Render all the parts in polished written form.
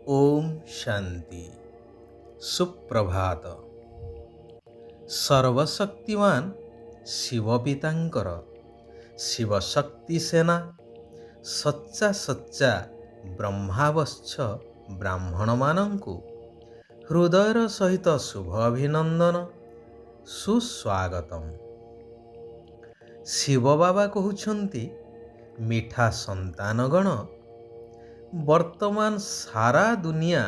ओम शांति। सुप्रभात। सर्वशक्तिमान शिव पितांकर शिवशक्ति सेना सच्चा सच्चा ब्रह्मावश्च ब्राह्मण मानंकु हृदयर सहित शुभ अभिनंदन सुस्वागतम। शिव बाबा कहउछंती मिठा संतानगण वर्तमान सारा दुनिया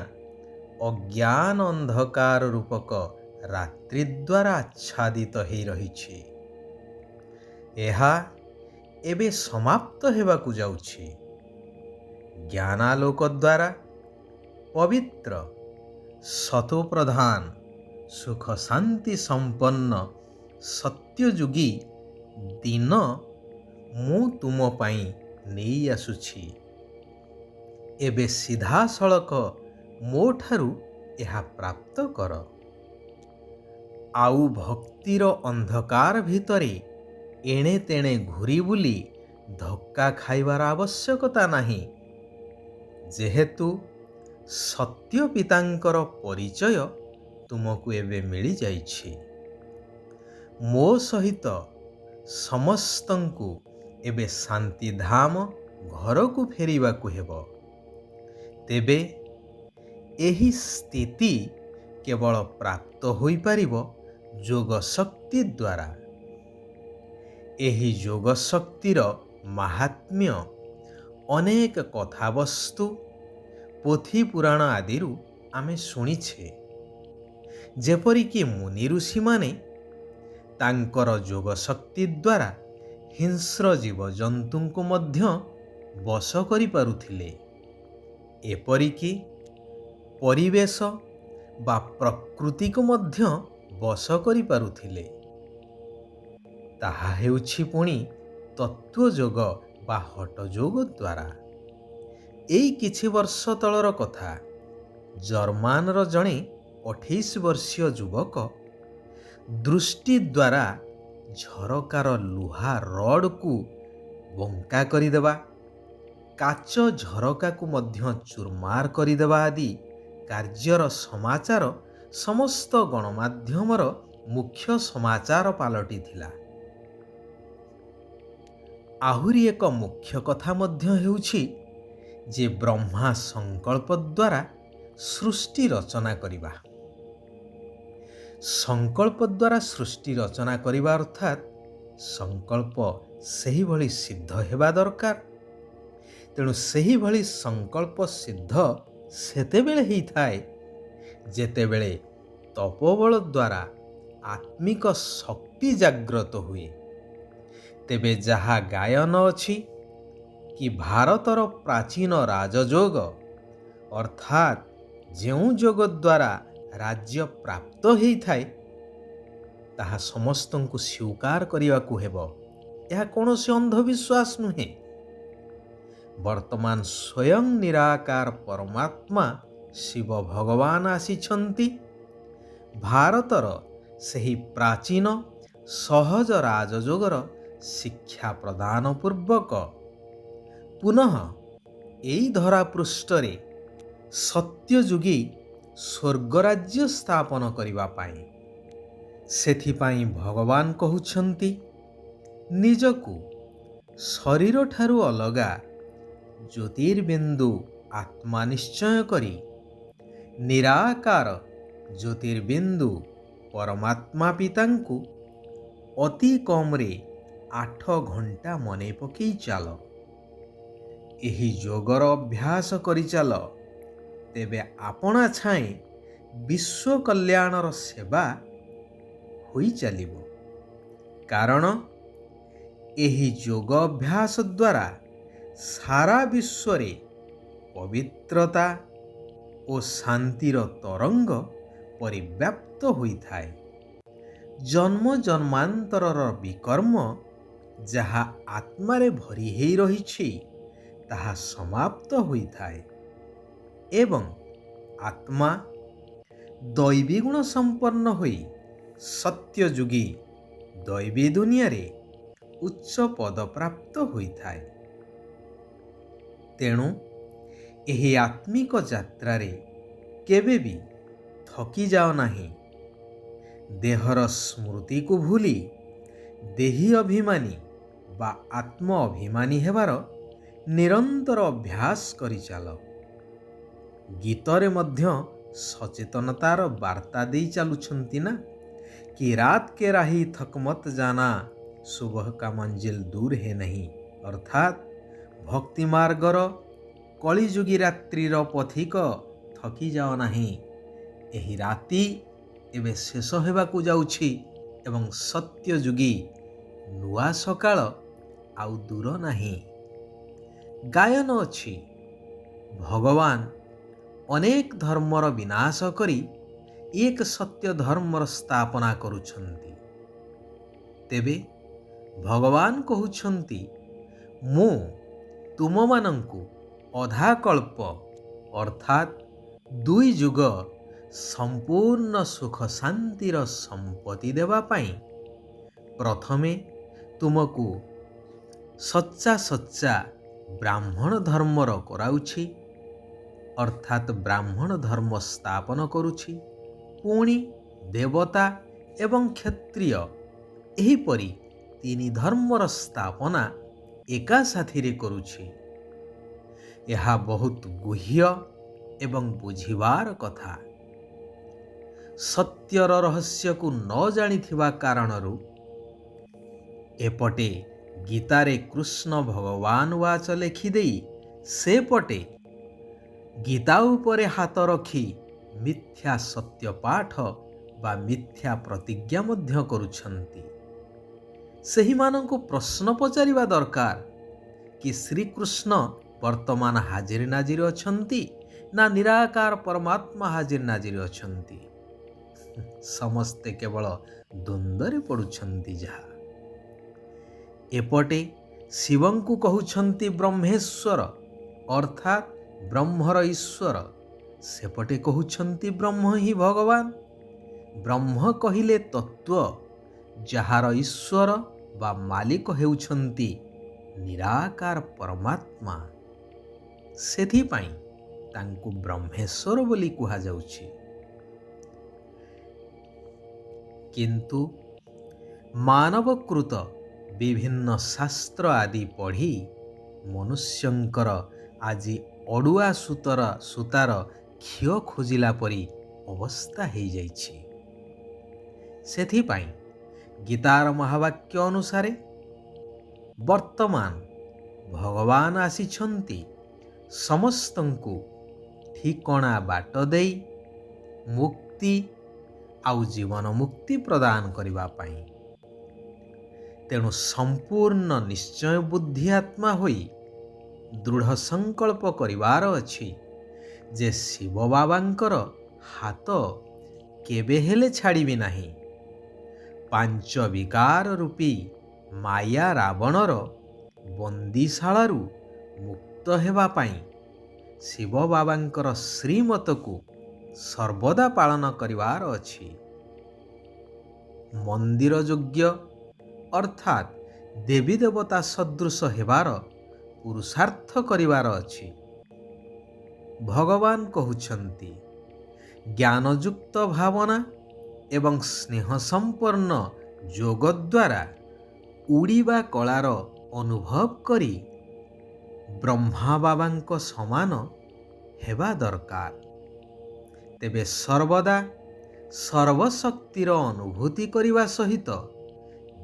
अज्ञान अंधकार रूपक रात्रि द्वारा आच्छादित हो रही। एबे समाप्त हेबाकु जाउछि। ज्ञानालोक द्वारा पवित्र सतो प्रधान सुख शांति संपन्न सत्ययुगी दिन मु तुम पाई नहीं आसुछि। एबे सीधा सड़क मो ठारू यह प्राप्त कर। आउ भक्तिर अंधकार भितरे एणे तेणे घुरी बुली धक्का खाइबार आवश्यकता नहीं, जेहेतु सत्य पितांकर परिचय तुमको एबे मिली जाइछि। मो सहित समस्तंकु एबे शांति धाम घर को फेरिबा को हेबो। तेबे एही स्थिति केवल प्राप्त होई पारिबो जोग शक्ति द्वारा। एही जोग शक्तिर महात्म्य अनेक कथावस्तु पोथी पुराण आदिरु आमे शुणिछे। जेपरिकी मुनि ऋषि माने तांकर जोग शक्ति द्वारा हिंस्र जीव जंतुଙ୍କୁ ମଧ୍ୟ बश करि पारुथिले। एपरिकी परिवेश बा प्रकृति को मध्य बश करि पारुथिले। ताहा हेउछि पुणी तत्वयोग बा हठयोग द्वारा। एई किछि वर्ष तलर कथा। जर्मानर जणे 28 वर्षीय युवक दृष्टि द्वारा झरकार लुहा रड को बंका करिदेवा, काच झरका को मध्य चूरमार करिदेवा आदि कार्यर समाचार समस्त गणमाध्यमर मुख्य समाचार पालटी थिला। आहुरी एक मुख्य कथा मध्य हेउछि जे ब्रह्मा संकल्प द्वारा सृष्टि रचना करिबा। संकल्प द्वारा सृष्टि रचना करिबा अर्थात संकल्प सही भली सिद्ध हेबा दरकार। तेणु सही भली संकल्प सिद्ध सेतेबेले ही थाए जेतेबेले तपोबल द्वारा आत्मिक शक्ति जाग्रत हुए। तेबे जहा गायन अछि कि भारतर प्राचीन राजयोग अर्थात जेउ जोग द्वारा राज्य प्राप्त हेई थाए ताहा समस्तंकु स्वीकार करिवाकु हेबो। यह कोनोसी अंधविश्वास नुहे। वर्तमान स्वयं निराकार परमात्मा शिव भगवान आसीछंती भारतर सही प्राचीन सहज राजयोगर शिक्षा प्रदान पूर्वक पुनः एई धरा पृष्ठरे सत्ययुगी स्वर्गराज्य स्थापन करिबा पाई। सेथिपाई भगवान कहउछंती निजकु शरीर ठारू अलगा ज्योतिर्बिंदु आत्मा निश्चय करी निराकार ज्योतिर्बिंदु परमात्मा पितांकु अति कमरे 8 घंटा मने पकई चाल। एही जोगर अभ्यास करी चाल, तेबे आपना छाए विश्व कल्याणर सेवा होई चलिबो। कारण एही जोग अभ्यास द्वारा सारा विश्वरे पवित्रता और शांतिर तरंग परिव्याप्त होई थाए। जन्म जन्मांतरर विकर्म जहा आत्मारे भरी हेई रहिछि ताहा समाप्त होई थाए एवं आत्मा दैवी गुण संपन्न होई सत्ययुगी दैवी दुनिया रे उच्च पद प्राप्त होई थाए। तेणु ଏହି ଆତ୍ମିକ ଯାତ୍ରାରେ କେବେ ବି ଥକିଯାଅ ନାହିଁ। ଦେହର ସ୍ମୃତିକୁ ଭୁଲି ଦେହୀ ଅଭିମାନୀ ବା ଆତ୍ମ ଅଭିମାନୀ ହେବାର ନିରନ୍ତର ଅଭ୍ୟାସ କରିଚାଲ। ଗୀତରେ ମଧ୍ୟ ସଚେତନତାର ବାର୍ତ୍ତା ଦେଇ ଚାଲୁଛନ୍ତି ନା, କି ରାତ କେ ରାହି ଥକମତ ଜାନା ସୁବହ କା ମଞ୍ଜିଲ ଦୂର ହେ ନାହିଁ, ଅର୍ଥାତ୍ ଭକ୍ତି ମାର୍ଗର କଳିଯୁଗୀ ରାତ୍ରିର ପଥିକ ଥକିଯାଅ ନାହିଁ। ଏହି ରାତି ଏବେ ଶେଷ ହେବାକୁ ଯାଉଛି ଏବଂ ସତ୍ୟଯୁଗୀ ନୂଆ ସକାଳ ଆଉ ଦୂର ନାହିଁ। ଗାୟନ ଅଛି, ଭଗବାନ ଅନେକ ଧର୍ମର ବିନାଶ କରି ଏକ ସତ୍ୟ ଧର୍ମର ସ୍ଥାପନା କରୁଛନ୍ତି। ତେବେ ଭଗବାନ କହୁଛନ୍ତି, ମୁଁ ତୁମମାନଙ୍କୁ ଅଧାକଳ୍ପ ଅର୍ଥାତ୍ 2 ଯୁଗ ସମ୍ପୂର୍ଣ୍ଣ ସୁଖ ଶାନ୍ତିର ସମ୍ପତ୍ତି ଦେବା ପାଇଁ ପ୍ରଥମେ ତୁମକୁ ସଚ୍ଚା ବ୍ରାହ୍ମଣ ଧର୍ମର କରାଉଛି, ଅର୍ଥାତ୍ ବ୍ରାହ୍ମଣ ଧର୍ମ ସ୍ଥାପନ କରୁଛି। ପୁଣି ଦେବତା ଏବଂ କ୍ଷତ୍ରିୟ ଏହିପରି 3 ଧର୍ମର ସ୍ଥାପନା ଏକା ସାଥିରେ କରୁଛି। ଏହା ବହୁତ ଗୁହ୍ୟ ଏବଂ ବୁଝିବାର କଥା। ସତ୍ୟର ରହସ୍ୟକୁ ନ ଜାଣିଥିବା କାରଣରୁ ଏପଟେ ଗୀତାରେ କୃଷ୍ଣ ଭଗବାନ ୱାଚ ଲେଖିଦେଇ ସେପଟେ ଗୀତା ଉପରେ ହାତ ରଖି ମିଥ୍ୟା ସତ୍ୟ ପାଠ ବା ମିଥ୍ୟା ପ୍ରତିଜ୍ଞା ମଧ୍ୟ କରୁଛନ୍ତି। ସେହିମାନଙ୍କୁ ପ୍ରଶ୍ନ ପଚାରିବା ଦରକାର କି ଶ୍ରୀକୃଷ୍ଣ ବର୍ତ୍ତମାନ ହାଜିର ନାଜିର ଅଛନ୍ତି ନା ନିରାକାର ପରମାତ୍ମା ହାଜିର ନାଜିର ଅଛନ୍ତି? ସମସ୍ତେ କେବଳ ଦ୍ୱନ୍ଦ୍ୱରେ ପଡ଼ୁଛନ୍ତି। ଯାହା ଏପଟେ ଶିବଙ୍କୁ କହୁଛନ୍ତି ବ୍ରହ୍ମେଶ୍ୱର ଅର୍ଥାତ୍ ବ୍ରହ୍ମର ଈଶ୍ୱର, ସେପଟେ କହୁଛନ୍ତି ବ୍ରହ୍ମ ହିଁ ଭଗବାନ। ବ୍ରହ୍ମ କହିଲେ ତତ୍ତ୍ୱ, ଯାହାର ଈଶ୍ୱର ବା ମାଲିକ ହେଉଛନ୍ତି ନିରାକାର ପରମାତ୍ମା। ସେଥିପାଇଁ ତାଙ୍କୁ ବ୍ରହ୍ମେଶ୍ୱର ବୋଲି କୁହାଯାଉଛି। କିନ୍ତୁ ମାନବକୃତ ବିଭିନ୍ନ ଶାସ୍ତ୍ର ଆଦି ପଢ଼ି ମନୁଷ୍ୟଙ୍କର ଆଜି ଅଡ଼ୁଆ ସୂତାର ଖିଅ ଖୋଜିଲା ପରି ଅବସ୍ଥା ହେଇଯାଇଛି। ସେଥିପାଇଁ ଗୀତାର ମହାବାକ୍ୟ ଅନୁସାରେ ବର୍ତ୍ତମାନ ଭଗବାନ ଆସିଛନ୍ତି ସମସ୍ତଙ୍କୁ ଠିକଣା ବାଟ ଦେଇ ମୁକ୍ତି ଆଉ ଜୀବନ ମୁକ୍ତି ପ୍ରଦାନ କରିବା ପାଇଁ। ତେଣୁ ସମ୍ପୂର୍ଣ୍ଣ ନିଶ୍ଚୟ ବୁଦ୍ଧି ଆତ୍ମା ହୋଇ ଦୃଢ଼ ସଂକଳ୍ପ କରିବାର ଅଛି ଯେ ଶିବ ବାବାଙ୍କର ହାତ କେବେ ହେଲେ ଛାଡ଼ିବି ନାହିଁ। 5 ବିକାର ରୂପୀ ମାୟା ରାବଣର ବନ୍ଦିଶାଳାରୁ ମୁକ୍ତ ହେବା ପାଇଁ ଶିବ ବାବାଙ୍କର ଶ୍ରୀମତକୁ ସର୍ବଦା ପାଳନ କରିବାର ଅଛି। ମନ୍ଦିର ଯୋଗ୍ୟ ଅର୍ଥାତ୍ ଦେବୀ ଦେବତା ସଦୃଶ ହେବାର ପୁରୁଷାର୍ଥ କରିବାର ଅଛି। ଭଗବାନ କହୁଛନ୍ତି, ଜ୍ଞାନଯୁକ୍ତ ଭାବନା ଏବଂ ସ୍ନେହ ସମ୍ପନ୍ନ ଯୋଗ ଦ୍ୱାରା ଉଡ଼ିବା କଳାର ଅନୁଭବ କରି ବ୍ରହ୍ମା ବାବାଙ୍କ ସମାନ ହେବା ଦରକାର। ତେବେ ସର୍ବଦା ସର୍ବଶକ୍ତିର ଅନୁଭୂତି କରିବା ସହିତ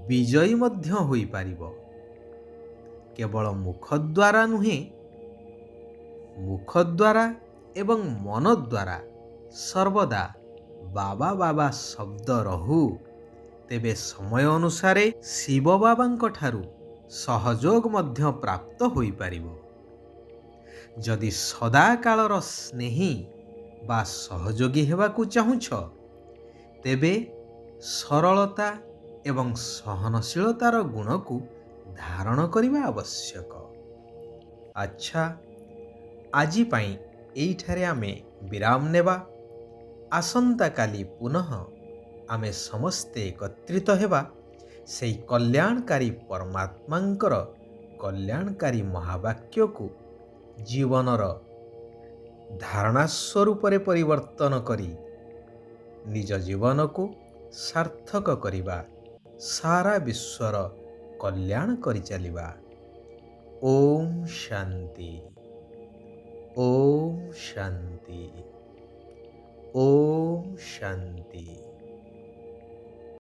ବିଜୟୀ ମଧ୍ୟ ହୋଇପାରିବ। କେବଳ ମୁଖ ଦ୍ୱାରା ନୁହେଁ, ମୁଖ ଦ୍ୱାରା ଏବଂ ମନ ଦ୍ୱାରା ସର୍ବଦା ବାବା ବାବା ଶବ୍ଦ ରହୁ। ତେବେ ସମୟ ଅନୁସାରେ ଶିବ ବାବାଙ୍କ ଠାରୁ ସହଯୋଗ ମଧ୍ୟ ପ୍ରାପ୍ତ ହୋଇପାରିବ। ଯଦି ସଦାକାଳର ସ୍ନେହୀ ବା ସହଯୋଗୀ ହେବାକୁ ଚାହୁଁଛ, ତେବେ ସରଳତା ଏବଂ ସହନଶୀଳତାର ଗୁଣକୁ ଧାରଣ କରିବା ଆବଶ୍ୟକ। ଆଚ୍ଛା, ଆଜି ପାଇଁ ଏଇଠାରେ ଆମେ ବିରାମ ନେବା। ଆସନ୍ତାକାଲି ପୁନଃ ଆମେ ସମସ୍ତେ ଏକତ୍ରିତ ହେବା ସେହି କଲ୍ୟାଣକାରୀ ପରମାତ୍ମାଙ୍କର କଲ୍ୟାଣକାରୀ ମହାବାକ୍ୟକୁ ଜୀବନର ଧାରଣା ସ୍ୱରୂପରେ ପରିବର୍ତ୍ତନ କରି ନିଜ ଜୀବନକୁ ସାର୍ଥକ କରିବା, ସାରା ବିଶ୍ୱର କଲ୍ୟାଣ କରିଚାଲିବା। ଓମ୍ ଶାନ୍ତି। ଓମ୍ ଶାନ୍ତି। ଓମ୍ ଶାନ୍ତି।